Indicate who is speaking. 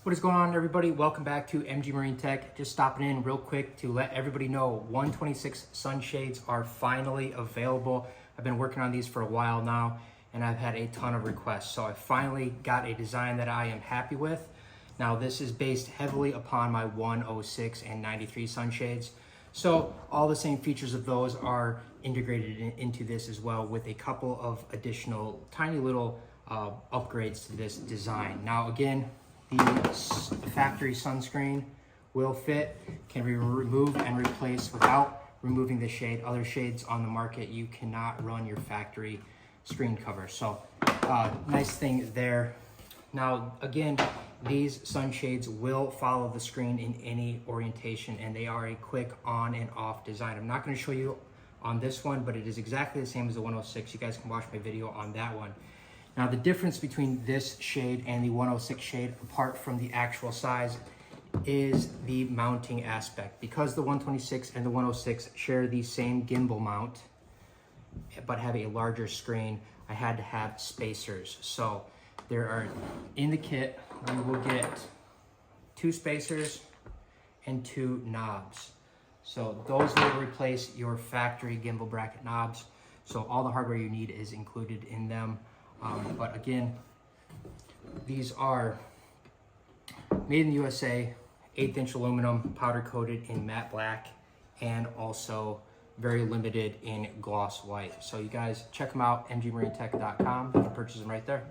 Speaker 1: What is going on, everybody? Welcome back to MG Marine Tech. Just stopping in real quick to let everybody know 126 sunshades are finally available. I've been working on these for a while now and I've had a ton of requests. So I finally got a design that I am happy with. Now this is based heavily upon my 106 and 93 sunshades. So all the same features of those are integrated into this as well, with a couple of additional tiny little upgrades to this design. Now again, the factory sunscreen will fit, can be removed and replaced without removing the shade. Other shades on the market, you cannot run your factory screen cover. So nice thing there. Now again, these sunshades will follow the screen in any orientation and they are a quick on and off design. I'm not going to show you on this one, but it is exactly the same as the 106. You guys can watch my video on that one. Now the difference between this shade and the 106 shade, apart from the actual size, is the mounting aspect. Because the 126 and the 106 share the same gimbal mount, but have a larger screen, I had to have spacers. So there are, in the kit, you will get 2 spacers and 2 knobs. So those will replace your factory gimbal bracket knobs. So all the hardware you need is included in them. But again, these are made in the USA, 1/8" aluminum, powder coated in matte black, and also very limited in gloss white. So you guys check them out, mgmarinetech.com. You can purchase them right there.